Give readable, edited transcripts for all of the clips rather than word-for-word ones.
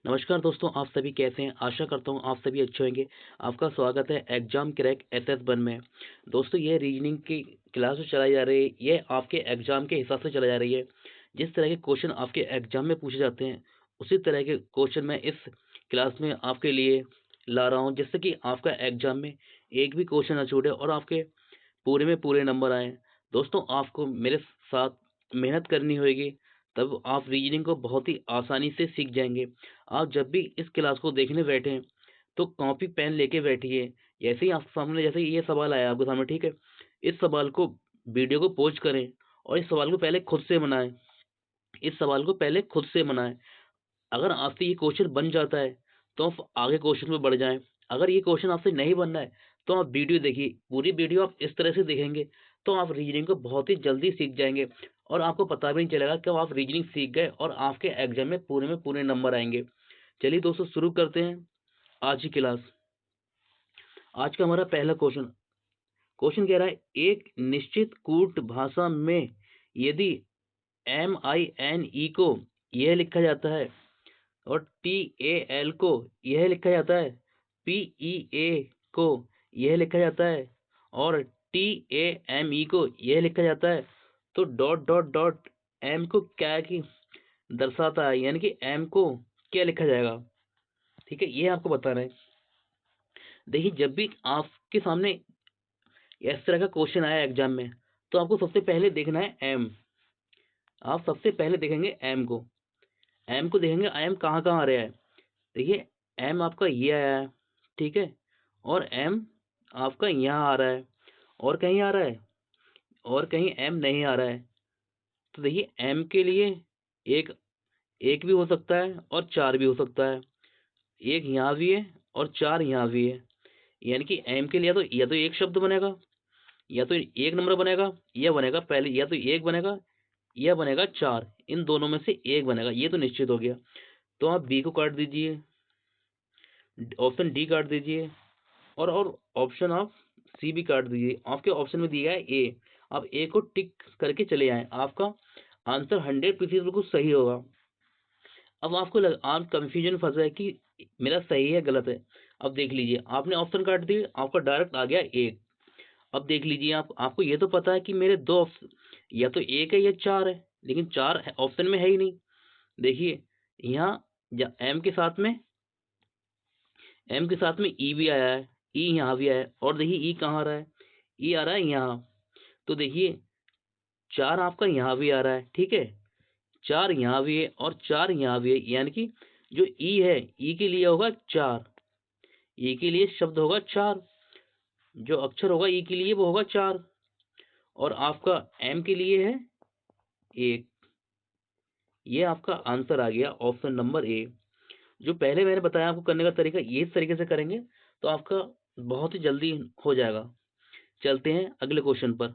नमस्कार दोस्तों, आप सभी कैसे हैं? आशा करता हूँ आप सभी अच्छे होंगे। आपका स्वागत है एग्जाम क्रैक एसएस 1 में। दोस्तों, ये रीजनिंग की क्लास जो चलाई जा रही है, ये आपके एग्जाम के हिसाब से चलाई जा रही है। जिस तरह के क्वेश्चन आपके एग्जाम में पूछे जाते हैं, उसी तरह के क्वेश्चन मैं इस क्लास में आपके लिए ला रहा हूँ, जिससे कि आपका एग्जाम में एक भी क्वेश्चन ना छूटे और आपके पूरे में पूरे नंबर आए। दोस्तों, आपको मेरे साथ मेहनत करनी होगी, तब आप रीजनिंग को बहुत ही आसानी से सीख जाएंगे। आप जब भी इस क्लास को देखने बैठे तो कॉपी पेन लेके बैठिए। जैसे ही आप सामने, जैसे ही ये सवाल आया आपके सामने, ठीक है, इस सवाल को, वीडियो को पॉज करें और इस सवाल को पहले खुद से बनाएं। इस सवाल को पहले खुद से बनाएं। अगर आपसे ये क्वेश्चन बन जाता है तो आप आगे क्वेश्चन में बढ़ जाएं। अगर ये क्वेश्चन आपसे नहीं बनना है तो आप वीडियो देखिए। पूरी वीडियो आप इस तरह से देखेंगे तो आप रीजनिंग को बहुत ही जल्दी सीख जाएंगे और आपको पता भी नहीं चलेगा कि आप रीजनिंग सीख गए और आपके एग्जाम में पूरे नंबर आएंगे। चलिए दोस्तों, शुरू करते हैं आज की क्लास। आज का हमारा पहला क्वेश्चन क्वेश्चन कह रहा है, एक निश्चित कूट भाषा में यदि MINE को यह लिखा जाता है और TAL को यह लिखा जाता है, PEA को यह लिखा जाता है और TAME को यह लिखा जाता है, तो डॉट डॉट डॉट M को क्या की दर्शाता है, यानी कि M को क्या लिखा जाएगा। ठीक है, ये आपको बताना है। देखिए, जब भी आपके सामने इस तरह का क्वेश्चन आया एग्जाम में, तो आपको सबसे पहले देखना है एम। आप सबसे पहले देखेंगे एम को। एम को देखेंगे, एम कहाँ कहाँ आ रहा है। देखिए, एम आपका ये आया है, ठीक है, और एम आपका यहाँ आ रहा है, और कहीं आ रहा है, और कहीं एम नहीं आ रहा है। तो देखिए, एम के लिए एक एक भी हो सकता है और चार भी हो सकता है। एक यहाँ भी है और चार यहाँ भी है। यानी कि एम के लिए या तो एक शब्द बनेगा, या तो एक नंबर बनेगा, या बनेगा पहले, या तो एक बनेगा या बनेगा चार। इन दोनों में से एक बनेगा, ये तो निश्चित हो गया। तो आप बी को काट दीजिए, ऑप्शन डी काट दीजिए, और ऑप्शन आप सी भी काट दीजिए। आपके ऑप्शन में दिया है ए। आप ए को टिक करके चले आए, आपका आंसर 100% बिल्कुल सही होगा। अब आप कंफ्यूजन फंस गए कि मेरा सही है गलत है। अब देख लीजिए, आपने ऑप्शन काट दिए, आपका डायरेक्ट आ गया एक। अब देख लीजिए, आपको ये तो पता है कि मेरे दो ऑप्शन, या तो एक है या चार है, लेकिन चार ऑप्शन में है ही नहीं। देखिए, यहाँ एम के साथ में ई भी आया है, ई यहाँ भी आया है, और देखिए ई कहाँ आ रहा है, ई आ रहा है यहाँ। तो देखिए, चार आपका यहाँ भी आ रहा है, ठीक है, चार यहाँ भी है और चार यहाँ भी है। यानी कि जो ई है, ई के लिए होगा चार, ई के लिए शब्द होगा चार, जो अक्षर होगा ई के लिए वो होगा चार, और आपका एम के लिए है एक। ये आपका आंसर आ गया, ऑप्शन नंबर ए। जो पहले मैंने बताया आपको करने का तरीका, ये इस तरीके से करेंगे तो आपका बहुत ही जल्दी हो जाएगा। चलते हैं अगले क्वेश्चन पर।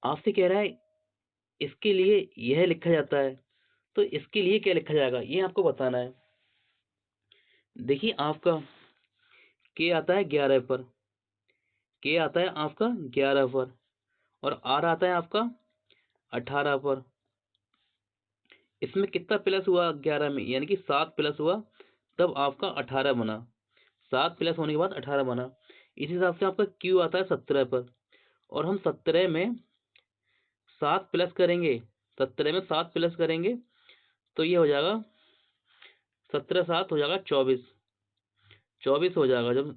आपसे कह रहा है, इसके लिए यह लिखा जाता है, तो इसके लिए क्या लिखा जाएगा, ये आपको बताना है। देखिए, आपका के आता है 11 पर, के आता है आपका 11 पर, और आर आता है आपका 18 पर। इसमें कितना प्लस हुआ 11 में, यानी कि 7 प्लस हुआ, तब आपका 18 बना। 7 प्लस होने के बाद 18 बना। इस हिसाब से आपका क्यू आता है 17 पर, और हम 17 में 7 प्लस करेंगे, 17 में 7 प्लस करेंगे तो ये हो जाएगा 17 7 हो जाएगा 24, 24 हो जाएगा जब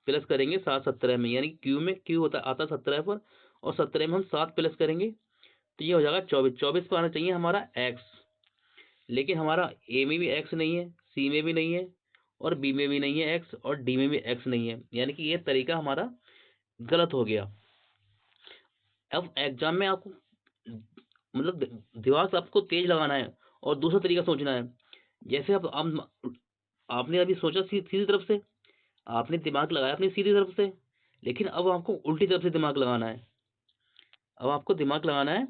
प्लस करेंगे 7 17 में। यानी क्यू में क्यू होता आता 17 पर, और 17 में हम 7 प्लस करेंगे तो ये हो जाएगा 24। 24 पर आना चाहिए हमारा एक्स, लेकिन हमारा ए में भी एक्स नहीं है, सी में भी नहीं है, और बी में भी नहीं है एक्स, और डी में भी एक्स नहीं है। यानी कि ये तरीका हमारा गलत हो गया। अब एग्जाम में आपको मतलब दिमाग आपको तेज लगाना है और दूसरा तरीका सोचना है। जैसे आपने अभी सोचा सीधी तरफ से, आपने दिमाग लगाया अपनी सीधी तरफ से, लेकिन अब आपको उल्टी तरफ से दिमाग लगाना है। अब आपको दिमाग लगाना है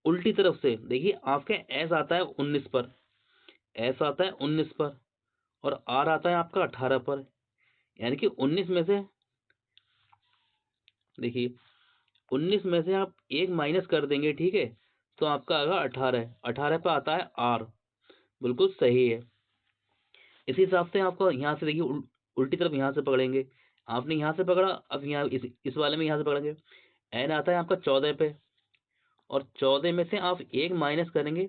उल्टी तरफ से। देखिए, आपके एस आता है 19 पर, एस आता है 19 पर, और आर आता है आपका 18 पर। यानी कि 19 में से, देखिए, 19 में से आप एक माइनस कर देंगे, ठीक है, तो आपका आएगा 18। 18 पे आता है आर, बिल्कुल सही है। इसी हिसाब से आपको यहाँ से देखिए उल्टी तरफ यहाँ से पकड़ेंगे। आपने यहाँ से पकड़ा, अब यहाँ इस वाले में यहाँ से पकड़ेंगे। एन आता है आपका 14 पे, और 14 में से आप 1 माइनस करेंगे।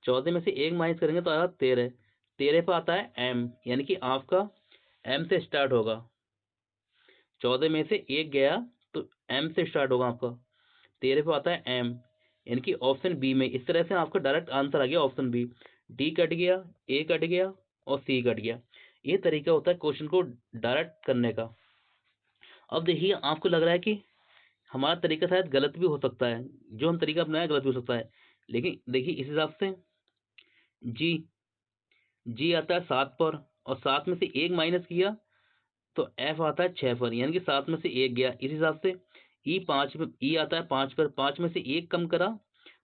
14 में से 1 माइनस करेंगे तो आएगा 13। 13 पे आता है एम, यानी कि आपका एम से स्टार्ट होगा। 14 में से 1 गया तो एम से स्टार्ट होगा आपका। 13 पे आता है एम, यानी कि ऑप्शन बी में। इस तरह से आपका डायरेक्ट आंसर आ गया ऑप्शन बी। डी कट गया, ए कट गया और सी कट गया। ये तरीका होता है क्वेश्चन को डायरेक्ट करने का। अब देखिए आपको लग रहा है कि हमारा तरीका शायद गलत भी हो सकता है, जो हम तरीका अपनाया गलत भी हो सकता है, लेकिन देखिए इस हिसाब से जी जी आता है 7 पर, और 7 में से 1 माइनस किया तो एफ आता है 6 पर, यानी कि 7 में से 1 गया। इस हिसाब से ई 5 में, ई आता है 5 पर, 5 में से 1 कम करा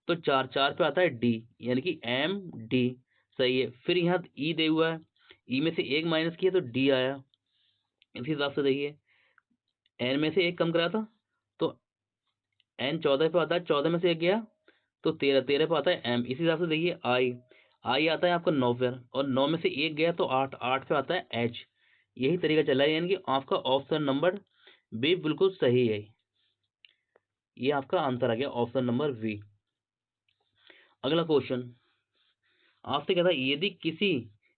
तो 4, 4 पे आता है डी, यानी कि एम डी। सही है। फिर यहाँ ई दे हुआ है, ई में से 1 माइनस किया तो डी आया। इसी हिसाब से देखिए एन में से 1 कम करा था तो एन 14 पे आता है, 14 में से 1 गया तो 13, 13 पे आता है एम। इसी हिसाब से देखिए आई, आई आता है आपका 9 पर, और 9 में से 1 गया तो 8, 8 पे आता है एच। यही तरीका चला है, यानी कि आपका ऑप्शन नंबर बी बिल्कुल सही है। ये आपका आंसर आ गया ऑप्शन नंबर बी। अगला क्वेश्चन आपसे कहता है यदि किसी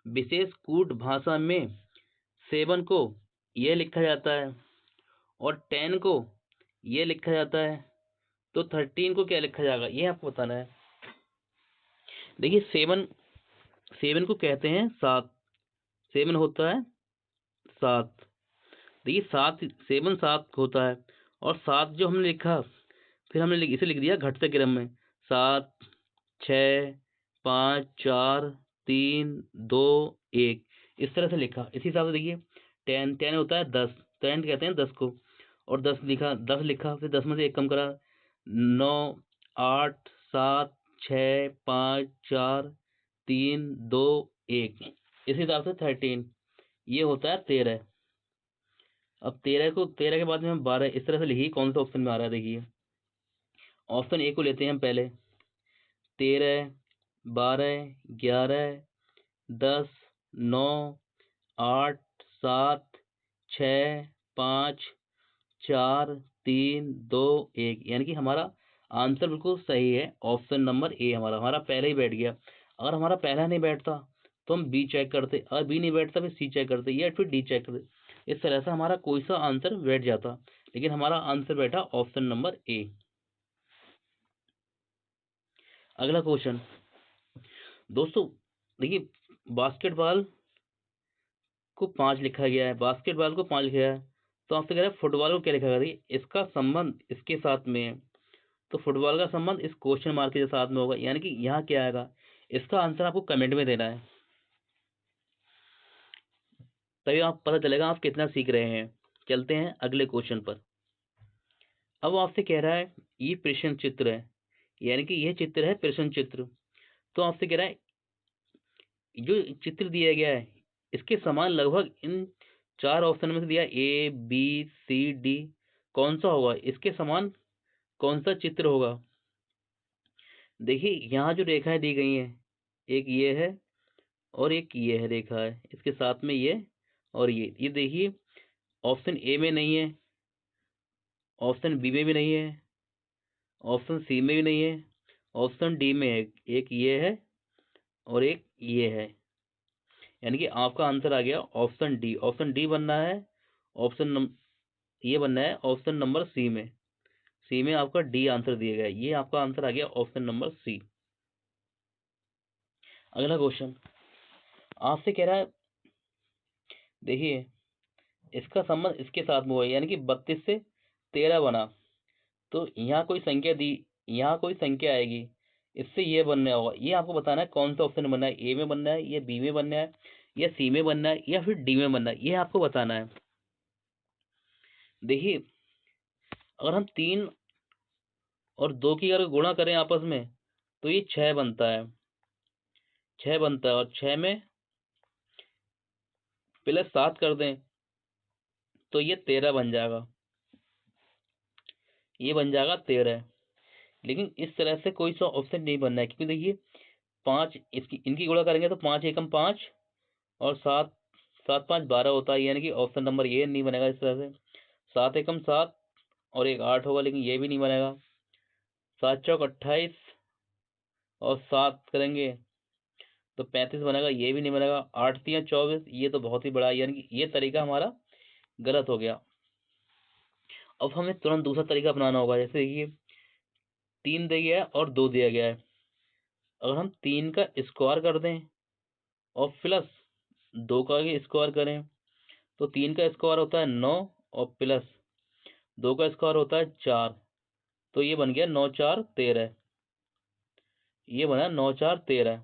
विशेष कूट भाषा में 7 को यह लिखा जाता है और 10 को यह लिखा जाता है तो 13 को क्या लिखा जाएगा, ये आपको बताना है। देखिए 7, 7 को कहते हैं 7। 7 होता है 7। देखिए 7, 7 7 होता है, और 7 जो हमने लिखा, फिर हमने इसे लिख दिया घटते क्रम में। 7, 6, 5, 4, 3, 2, 1, इस तरह से लिखा। इसी हिसाब से देखिए 10, 10 होता है 10, 10 कहते हैं 10 को, और 10 लिखा, 10 लिखा, फिर 10 में से 1 कम करा, 9, 8, 7, 6, 5, 4, 3, 2, 1, इसी हिसाब से 13, ये होता है 13। अब 13 को, 13 के बाद में हम 12 इस तरह से लिखिए, कौन सा ऑप्शन में आ रहा है देखिए। ऑप्शन ए को लेते हैं हम पहले। 13, 12, 11, 10, 9, 8, 7, 6, 5, 4, 3, 2, 1, यानी कि हमारा आंसर बिल्कुल सही है। ऑप्शन नंबर ए हमारा हमारा पहले ही बैठ गया। अगर हमारा पहला नहीं बैठता तो हम बी चेक करते, अगर बी नहीं बैठता फिर सी चेक करते, या फिर डी चेक करते। इस तरह से हमारा कोई सा आंसर बैठ जाता, लेकिन हमारा आंसर बैठा ऑप्शन नंबर ए। अगला क्वेश्चन दोस्तों देखिए, बास्केटबॉल को 5 लिखा गया है, बास्केटबॉल को 5 लिखा गया है, तो आपसे कह रहा है फुटबॉल को क्या लिखा गया है? इसका संबंध इसके साथ में है, तो फुटबॉल का संबंध इस क्वेश्चन मार्क के साथ में होगा, यानी कि यहाँ क्या आएगा, इसका आंसर आपको कमेंट में देना है, तभी आप पता चलेगा आप कितना सीख रहे हैं। चलते हैं अगले क्वेश्चन पर। अब आपसे कह रहा है ये प्रश्न चित्र है, यानी कि यह चित्र है प्रश्न चित्र। तो आपसे कह रहा है जो चित्र दिया गया है इसके समान लगभग इन 4 ऑप्शन में से दिया ए बी सी डी, कौन सा होगा इसके समान, कौन सा चित्र होगा। देखिए यहाँ जो रेखाएं दी गई हैं, एक ये है और एक ये है रेखा है, इसके साथ में ये और ये देखिए ऑप्शन ए में नहीं है, ऑप्शन बी में भी नहीं है, ऑप्शन सी में भी नहीं है, ऑप्शन डी में है। एक ये है और एक ये है, यानी कि आपका आंसर आ गया ऑप्शन डी। ऑप्शन डी बनना है, ये बनना है ऑप्शन नंबर सी में। सी में आपका डी आंसर दिया गया है, ये आपका आंसर आ गया ऑप्शन नंबर सी। अगला क्वेश्चन आपसे कह रहा है देखिए इसका संबंध इसके साथ में हुआ है, यानी कि 32 से 13 बना, तो यहाँ कोई संख्या दी, यहाँ कोई संख्या आएगी, इससे ये बनना होगा। ये आपको बताना है कौन सा ऑप्शन बनना है, ए में बनना है या बी में बनना है या सी में बनना है या फिर डी में बनना है, ये आपको बताना है। देखिए अगर हम 3 और 2 की अगर गुणा करें आपस में तो ये 6 बनता है, 6 बनता है, और 6 में प्लस 7 कर दें तो ये 13 बन जाएगा, ये बन जाएगा 13। लेकिन इस तरह से कोई सा ऑप्शन नहीं बनना है, क्योंकि देखिए 5 इसकी इनकी गुणा करेंगे तो 5 एकम 5 और 7 7 5 12 होता है, यानी कि ऑप्शन नंबर ये नहीं बनेगा इस तरह से। 7 एकम 7 और एक 8 होगा, लेकिन ये भी नहीं बनेगा। 7 चौक 28 और 7 करेंगे तो 35 बनेगा, ये भी नहीं बनेगा। 8 3 24, ये तो बहुत ही बड़ा है, यानी कि ये तरीका हमारा गलत हो गया। अब हमें तुरंत दूसरा तरीका अपनाना होगा। जैसे ये 3 दिया गया है और 2 दिया गया है, अगर हम 3 का स्क्वायर कर दें और प्लस 2 का भी स्क्वायर करें तो 3 का स्क्वायर होता है 9 और प्लस 2 का स्क्वायर होता है 4, तो ये बन गया 9 4 13। ये बना 9 4 13,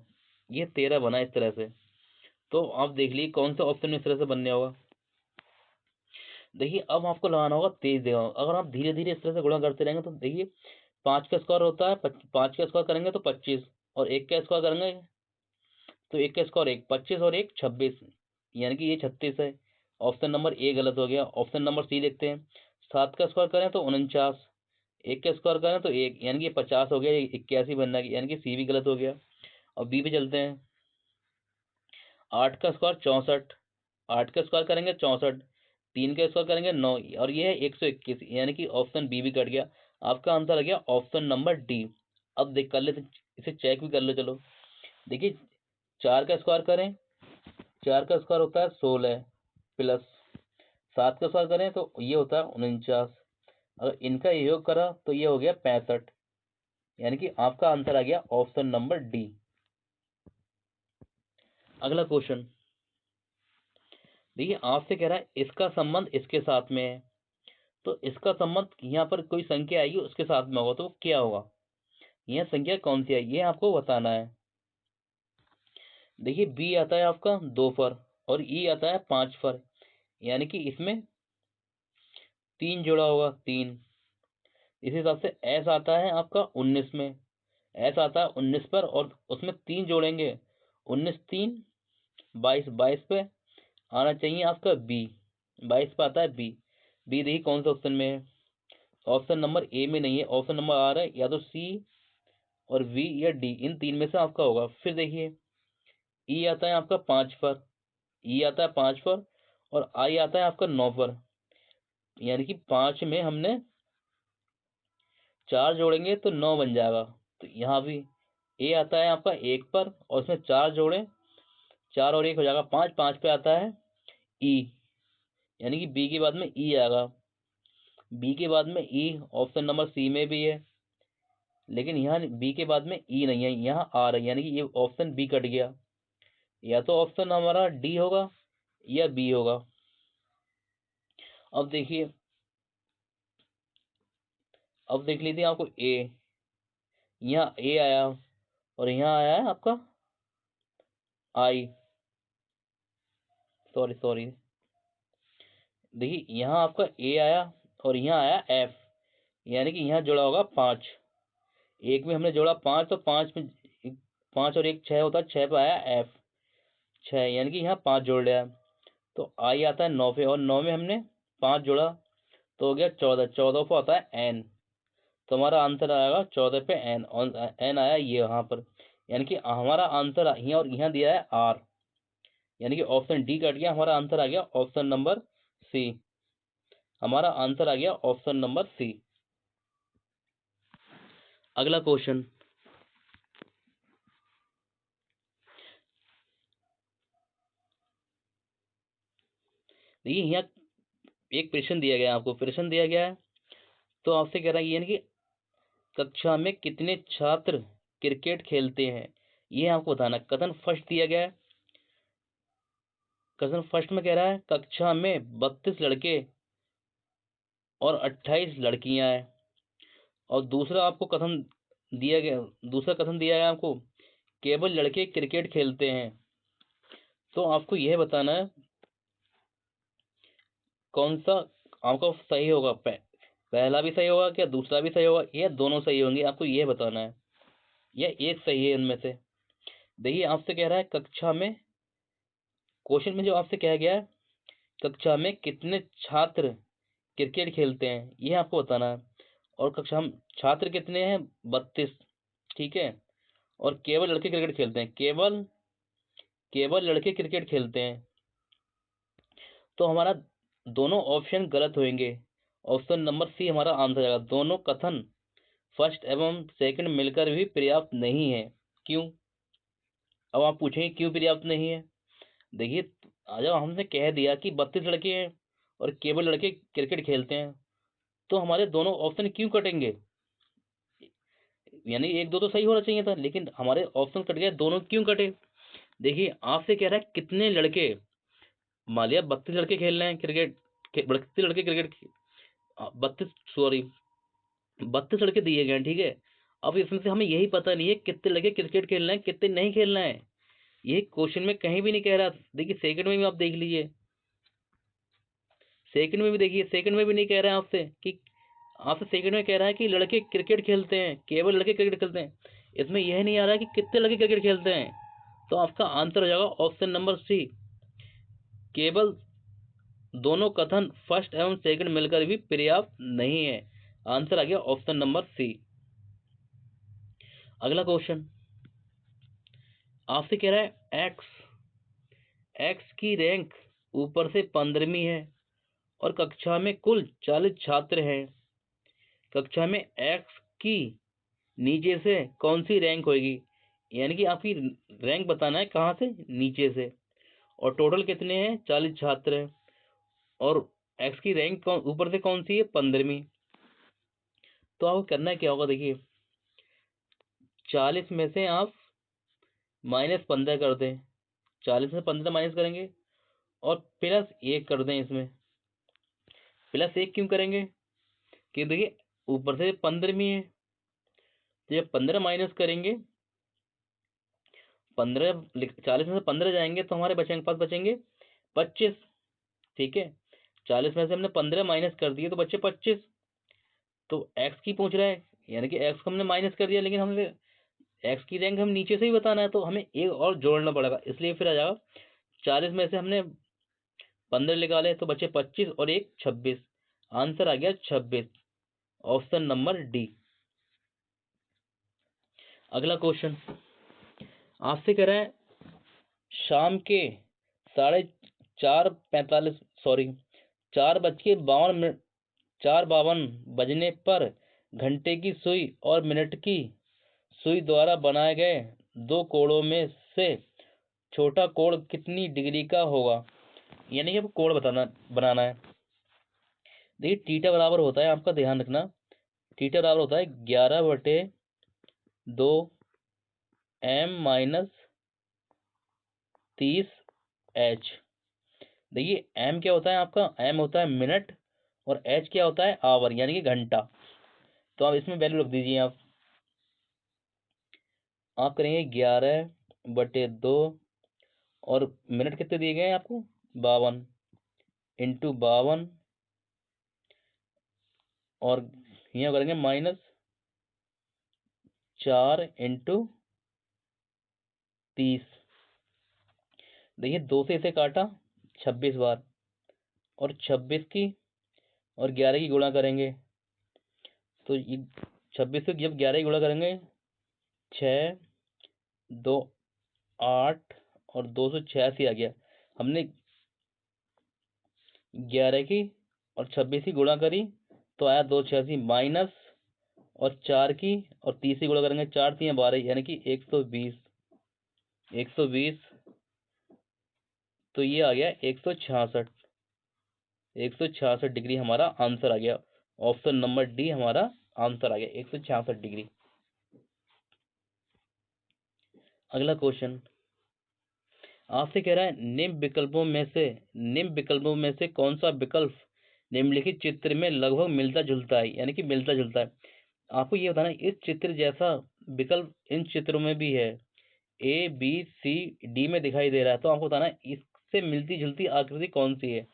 ये 13 बना इस तरह से। तो आप देख लीजिए कौन सा ऑप्शन इस तरह से बनने होगा। देखिए अब आपको लगाना होगा तेज जगह। अगर आप धीरे धीरे इस तरह से गुणा करते रहेंगे तो देखिए 5 का स्क्वायर होता है 5 का स्क्वायर करेंगे तो 25 और 1 का स्क्वायर करेंगे तो 1 का स्क्वायर 1 25 और 1 26, यानी कि ये 36 है। ऑप्शन नंबर ए गलत हो गया। ऑप्शन नंबर सी देखते हैं। 7 का स्क्वायर करें तो 49, 1 का स्क्वायर करें तो 1, यानी कि ये 50 हो गया, ये 81 बनना है, यानी कि सी भी गलत हो गया। और बी पे चलते हैं। 8 का स्क्वायर 64, 8 का स्क्वायर करेंगे 64, 3 का स्क्वायर करेंगे 9 और ये है 121, यानी कि ऑप्शन बी भी कट गया। आपका आंसर आ गया ऑप्शन नंबर डी। अब देख कर लेते, इसे चेक भी कर लो। चलो देखिए 4 का स्क्वायर करें, 4 का स्क्वायर होता है 16 प्लस 7 का स्क्वायर करें तो ये होता है 49, अगर इनका योग करा तो ये हो गया 65, यानी कि आपका आंसर आ गया ऑप्शन नंबर डी। अगला क्वेश्चन देखिए, आपसे कह रहा है इसका संबंध इसके साथ में है, तो इसका संबंध यहाँ पर कोई संख्या आएगी उसके साथ में होगा, तो वो क्या होगा, यह संख्या कौन सी है ये आपको बताना है। देखिए बी आता है आपका 2 पर और ई आता है 5 पर, यानी कि इसमें 3 जोड़ा होगा 3। इस हिसाब से एस आता है आपका 19 में, एस आता है 19 पर और उसमें 3 जोड़ेंगे, 19 3 22, 22 पे आना चाहिए आपका बी, 22 पे आता है बी। बी देखिए कौन सा ऑप्शन में है, ऑप्शन नंबर ए में नहीं है, ऑप्शन नंबर आ रहा है या तो सी और वी या डी, इन तीन में से आपका होगा। फिर देखिए ई आता है आपका 5 पर, ई आता है 5 पर और आई आता है आपका 9 पर, यानी कि 5 में हमने 4 जोड़ेंगे तो 9 बन जाएगा। तो यहाँ भी ए आता है आपका 1 पर और उसमें 4 जोड़े, 4 और 1 हो जाएगा 5, 5 पे आता है ई, यानी कि बी के बाद में ई आएगा। बी के बाद में ई ऑप्शन नंबर सी में भी है, लेकिन यहाँ बी के बाद में ई नहीं है, यहाँ आर है, यानी कि ये ऑप्शन बी कट गया। या तो ऑप्शन हमारा डी होगा या बी होगा। अब देखिए, अब देख लीजिए आपको ए, यहाँ ए आया और यहाँ आया है आपका आई, सॉरी सॉरी, देखिए यहाँ आपका ए आया और यहाँ आया एफ, यानी कि यहाँ जुड़ा होगा 5, एक में हमने जोड़ा 5 तो 5 में 5 और 1 6 होता है, 6 पे आया एफ 6, यानी कि यहाँ 5 जोड़ लिया। तो आई आता है 9 पे और 9 में हमने 5 जोड़ा तो हो गया 14, 14 पे आता है एन, तो हमारा आंसर आएगा 14 पे एन, और एन आया ये यहाँ पर, यानी कि हमारा आंसर यहाँ और यहाँ दिया है आर, यानी कि ऑप्शन डी कट गया, हमारा आंसर आ गया ऑप्शन नंबर सी। हमारा आंसर आ गया ऑप्शन नंबर सी। अगला क्वेश्चन देखिए, यहाँ एक प्रश्न दिया गया है, आपको प्रश्न दिया गया है तो आपसे कह रहा है यानी कि कक्षा में कितने छात्र क्रिकेट खेलते हैं, ये आपको बताना है। कथन फर्स्ट दिया गया है, कथन फर्स्ट में कह रहा है कक्षा में 32 लड़के और 28 लड़कियां हैं। और दूसरा आपको कथन दिया गया, दूसरा कथन दिया है आपको केवल लड़के क्रिकेट खेलते हैं। तो आपको यह बताना है कौन सा आपका सही होगा, पहला भी सही होगा क्या दूसरा भी सही होगा या दोनों सही होंगे, आपको यह बताना है। यह एक सही है इनमें से। देखिए आपसे कह रहा है कक्षा में, क्वेश्चन में जो आपसे कहा गया है कक्षा में कितने छात्र क्रिकेट खेलते हैं, यह आपको बताना है। और कक्षा हम छात्र कितने हैं 32, ठीक है। और केवल लड़के क्रिकेट खेलते हैं, केवल लड़के क्रिकेट खेलते हैं, तो हमारा दोनों ऑप्शन गलत होंगे। ऑप्शन नंबर सी हमारा आंसर आएगा। दोनों कथन फर्स्ट एवं सेकंड मिलकर भी पर्याप्त नहीं है। क्यों? अब आप पूछेंगे क्यों पर्याप्त नहीं है। देखिए, जब हमने कह दिया कि 32 लड़के हैं और केवल लड़के क्रिकेट खेलते हैं, तो हमारे दोनों ऑप्शन क्यों कटेंगे? यानी एक दो तो सही होना चाहिए था, लेकिन हमारे ऑप्शन कट गए, दोनों क्यों कटे? देखिए, आपसे कह रहा है कितने लड़के, मान लिया 32 लड़के खेल रहे हैं क्रिकेट, 32 लड़के क्रिकेट, 32 सॉरी 32 लड़के दिए गए हैं, ठीक है। अब इसमें से हमें यही पता नहीं है कितने लड़के क्रिकेट खेल रहे हैं, कितने नहीं खेल रहे हैं। ये क्वेश्चन में कहीं भी नहीं कह रहा। देखिए सेकंड में भी आप देख लीजिए, सेकंड में भी देखिए, सेकंड में भी नहीं कह रहा है आपसे कि, आपसे सेकंड में कह रहा है कि लड़के क्रिकेट खेलते हैं, केवल लड़के क्रिकेट खेलते हैं। इसमें यह नहीं आ रहा है कि कितने लड़के क्रिकेट खेलते हैं। तो आपका आंसर हो जाएगा ऑप्शन नंबर सी, केवल दोनों कथन फर्स्ट एवं सेकंड मिलकर भी पर्याप्त नहीं है। आंसर आ गया ऑप्शन नंबर सी। अगला क्वेश्चन आपसे कह रहा है एक्स की रैंक ऊपर से 15वीं है और कक्षा में कुल 40 छात्र हैं। कक्षा में एक्स की नीचे से कौन सी रैंक होगी? यानी कि आपकी रैंक बताना है कहाँ से, नीचे से। और टोटल कितने हैं? 40 छात्र हैं। और एक्स की रैंक ऊपर से कौन सी है? 15वीं। तो आपको करना है क्या होगा, देखिए 40 में से आप -15 कर दें, 40 में 15 माइनस करेंगे और +1 कर दें। इसमें +1 क्यों करेंगे? कि देखिए ऊपर से 15वीं है, तो जब 15 माइनस करेंगे, 40 में से 15 जाएंगे तो हमारे बचेंगे, पास बचेंगे 25। ठीक है, 40 में से हमने 15 माइनस कर दिए तो बच्चे 25। तो एक्स की पूछ रहा है, यानी कि एक्स को हमने माइनस कर दिया, लेकिन हमने एक्स की रैंक हम नीचे से ही बताना है, तो हमें एक और जोड़ना पड़ेगा। इसलिए फिर आ जाएगा 40 में से हमने 15 निकाले तो बचे 25 और एक 26। आंसर आ गया 26, ऑप्शन नंबर डी। अगला क्वेश्चन आपसे कह रहा है शाम के 4:45 सॉरी 4:52 4:52 बजने पर घंटे की सुई और मिनट की सुई द्वारा बनाए गए दो कोणों में से छोटा कोण कितनी डिग्री का होगा? यानी कि आपको कोण बनाना है। देखिए थीटा बराबर होता है, आपका ध्यान रखना, थीटा बराबर होता है 11/2 m-30h। देखिए m क्या होता है आपका? m होता है मिनट और h क्या होता है? आवर, यानी कि घंटा। तो आप इसमें वैल्यू रख दीजिए। आप करेंगे 11/2 और मिनट कितने दिए गए हैं आपको? 52 इंटू 52 और यहाँ करेंगे -4 इंटू 30। देखिए 2 से इसे काटा 26 बार और 26 की और 11 की गुणा करेंगे तो ये 26 से जब 11 की गुणा करेंगे 6 2 8 और 286 आ गया। हमने 11 की और 26 की गुणा करी तो आया 286 माइनस और 4 की और 30 की गुणा करेंगे 4 3 12 यानी कि 120 तो ये आ गया 166 डिग्री हमारा आंसर आ गया। ऑप्शन नंबर डी हमारा आंसर आ गया 166 डिग्री। अगला क्वेश्चन आपसे कह रहा है निम्न विकल्पों में से कौन सा विकल्प निम्नलिखित चित्र में लगभग मिलता जुलता है? यानी कि मिलता जुलता है। आपको ये बताना है इस चित्र जैसा विकल्प इन चित्रों में भी है, ए बी सी डी में दिखाई दे रहा है, तो आपको बताना है इससे मिलती जुलती आकृति कौन सी है।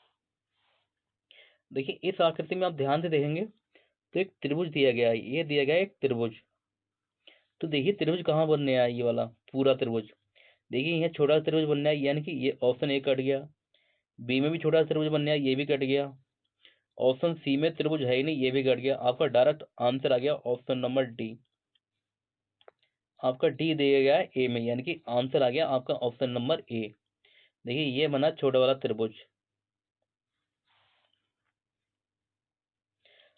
देखिए इस आकृति में आप ध्यान से देखेंगे तो एक त्रिभुज दिया गया है, ये दिया गया है एक त्रिभुज। तो देखिए त्रिभुज कहाँ बनने आया, ये वाला पूरा त्रिभुज। देखिए यहाँ छोटा त्रिभुज बनना है, यानी कि ये ऑप्शन ए कट गया। बी में भी छोटा त्रिभुज बनना है, ये भी कट गया। ऑप्शन सी में त्रिभुज है ही नहीं, ये भी कट गया। आपका डायरेक्ट आंसर आ गया ऑप्शन नंबर डी। आपका डी दिया गया है ए में, यानी कि आंसर आ गया आपका ऑप्शन नंबर ए। देखिए ये बना छोटा वाला त्रिभुज।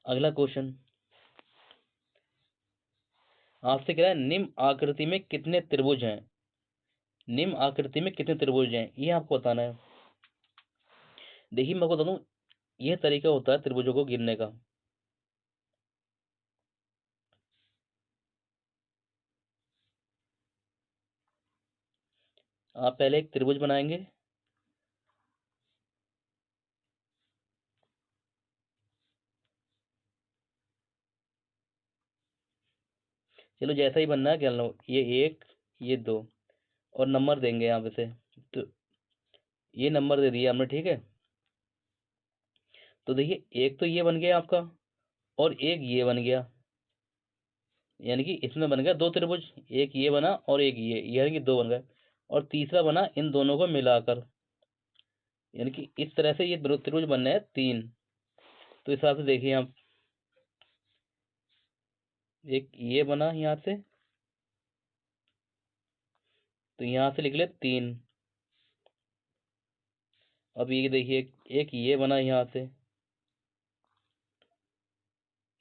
अगला क्वेश्चन आपसे कह रहा है निम्न आकृति में कितने त्रिभुज हैं। निम्न आकृति में कितने त्रिभुज हैं ये आपको बताना है। देखिए मैं आपको बता दूं, यह तरीका होता है त्रिभुजों को गिनने का। आप पहले एक त्रिभुज बनाएंगे, चलो जैसा ही बनना है क्या लो, ये एक, ये दो, और नंबर देंगे यहाँ पे से। तो ये नंबर दे दिया हमने, ठीक है। तो देखिए एक तो ये बन गया आपका, और एक ये बन गया, यानी कि इसमें बन गया दो त्रिभुज। एक ये बना और एक ये, यानी कि दो बन गए। और तीसरा बना इन दोनों को मिलाकर, यानी कि इस तरह से ये त्रिभुज बनने हैं तीन। तो इस हिसाब से देखिए आप, एक ये बना यहाँ से, तो यहाँ से निकले तीन। अब ये देखिए एक ये बना यहाँ से,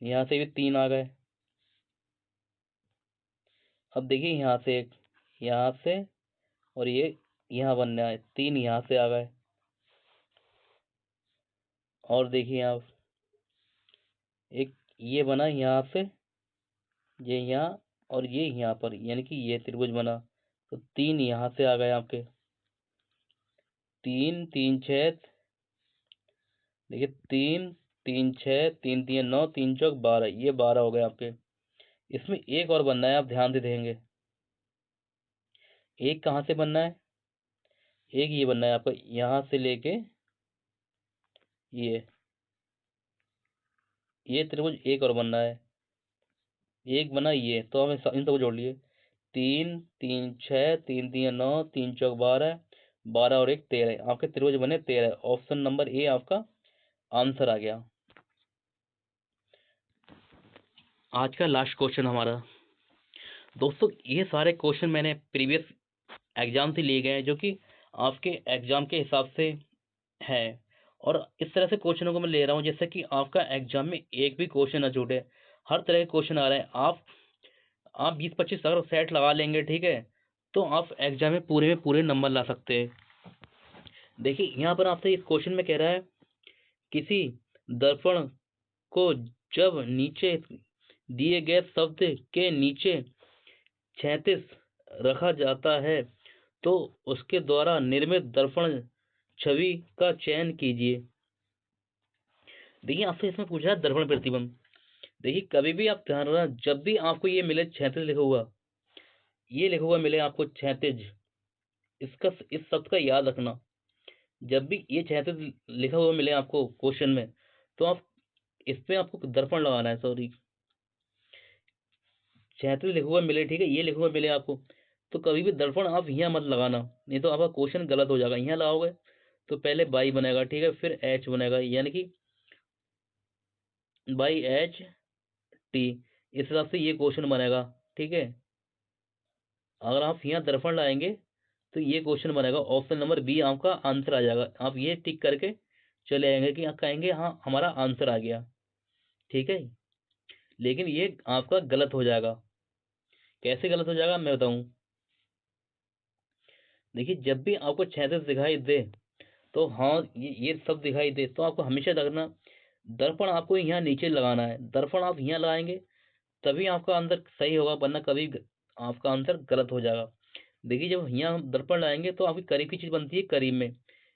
यहाँ से भी तीन आ गए। अब देखिए यहाँ से एक, यहाँ से, और ये यहाँ बनना है तीन, यहाँ से आ गए। और देखिए आप, एक ये बना यहाँ से, ये यहाँ, और ये यहाँ पर, यानी कि ये त्रिभुज बना। तो तीन यहाँ से आ गए आपके, तीन तीन छः, देखिए तीन तीन छः, तीन तीन नौ, तीन चौक बारह, ये बारह हो गए आपके। इसमें एक और बनना है, आप ध्यान से देखेंगे। एक कहाँ से बनना है, एक ये बनना है आपको यहाँ से लेके ये त्रिभुज एक और बनना है। एक बना ये, तो हमें इन सबको जोड़ लिए, तीन तीन छः, तीन तीन नौ, तीन चौक बारह, बारह और एक तेरह, आपके त्रिभुज बने तेरह। ऑप्शन नंबर ए आपका आंसर आ गया। आज का लास्ट क्वेश्चन हमारा, दोस्तों ये सारे क्वेश्चन मैंने प्रीवियस एग्जाम से लिए गए हैं, जो कि आपके एग्जाम के हिसाब से है। और इस तरह से क्वेश्चनों को मैं ले रहा हूँ जैसे कि आपका एग्जाम में एक भी क्वेश्चन ना छूटे। हर तरह के क्वेश्चन आ रहे हैं। आप 20-25 अगर सेट लगा लेंगे, ठीक है, तो आप एग्जाम में पूरे नंबर ला सकते हैं। देखिए यहाँ पर आपसे इस क्वेश्चन में कह रहा है, किसी दर्पण को जब नीचे दिए गए शब्द के नीचे 36 रखा जाता है, तो उसके द्वारा निर्मित दर्पण छवि का चयन कीजिए। देखिए आपसे इसमें पूछा है दर्पण प्रतिबिंब। देखिए कभी भी आप ध्यान रखना, जब भी आपको ये मिले 36 लिखा हुआ, ये लिखा हुआ मिले आपको 36, इसका इस शब्द का याद रखना। जब भी ये 36 लिखा हुआ मिले आपको क्वेश्चन में, तो आप इस पे आपको दर्पण लगाना है। सॉरी, 36 लिखा हुआ मिले, ठीक है, ये लिखा हुआ मिले आपको, तो कभी भी दर्पण आप यहाँ मत लगाना, नहीं तो आपका क्वेश्चन गलत हो जाएगा। यहाँ लगाओगे तो पहले बाई बनेगा, ठीक है, फिर एच बनेगा, यानी कि बाई एच टी, इस हिसाब से ये क्वेश्चन बनेगा, ठीक है। अगर आप यहाँ दर्पण लाएंगे तो ये क्वेश्चन बनेगा। ऑप्शन नंबर बी आपका आंसर आ जाएगा। आप ये टिक करके चले आएंगे कि कहेंगे हाँ हमारा आंसर आ गया, ठीक है। लेकिन ये आपका गलत हो जाएगा। कैसे गलत हो जाएगा मैं बताऊं। देखिए जब भी आपको 36 दिखाई दे, तो हाँ ये सब दिखाई दे, तो आपको हमेशा रखना दर्पण आपको यहाँ नीचे लगाना है। दर्पण आप यहाँ लगाएंगे तभी आपका आंसर सही होगा, वरना कभी आपका आंसर गलत हो जाएगा। देखिए जब यहाँ हम दर्पण लगाएंगे तो आपकी करीब की चीज बनती है करीब में,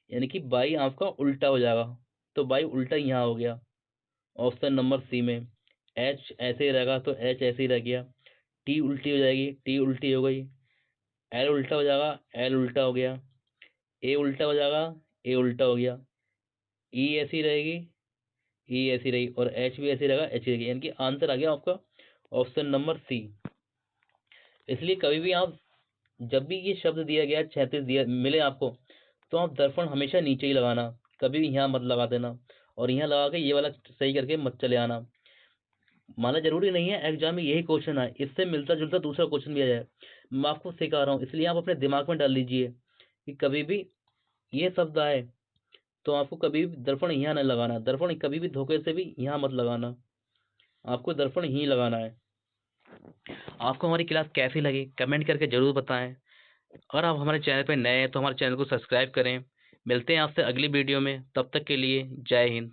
यानी कि बाई आपका उल्टा हो जाएगा। तो बाई उल्टा यहाँ हो गया ऑप्शन नंबर सी में। एच ऐसे ही रहेगा तो एच ऐसे ही रह गया। टी उल्टी हो जाएगी, टी उल्टी हो गई। एल उल्टा हो जाएगा, एल उल्टा हो गया। ए उल्टा हो जाएगा, ए उल्टा हो गया। ई ऐसी रहेगी, ई ऐसी रहेगी, और एच भी ऐसी रहेगा, एच रहेगी, यानी कि आंसर आ गया आपका ऑप्शन नंबर सी। इसलिए कभी भी आप, जब भी ये शब्द दिया गया 36 दिया मिले आपको, तो आप दर्पण हमेशा नीचे ही लगाना, कभी भी यहाँ मत लगा देना। और यहाँ लगा के ये वाला सही करके मत चले आना। माना ज़रूरी नहीं है एग्ज़ाम में यही क्वेश्चन आए, इससे मिलता-जुलता दूसरा क्वेश्चन भी आ जाए। मैं आपको सिखा रहा हूँ, इसलिए आप अपने दिमाग में डाल लीजिए कि कभी भी ये शब्द आए, तो आपको कभी भी दर्पण यहाँ नहीं लगाना, दर्पण कभी भी धोखे से भी यहाँ मत लगाना, आपको दर्पण यहीं लगाना है। आपको हमारी क्लास कैसी लगी कमेंट करके ज़रूर बताएँ। अगर आप हमारे चैनल पे नए हैं तो हमारे चैनल को सब्सक्राइब करें। मिलते हैं आपसे अगली वीडियो में, तब तक के लिए जय हिंद।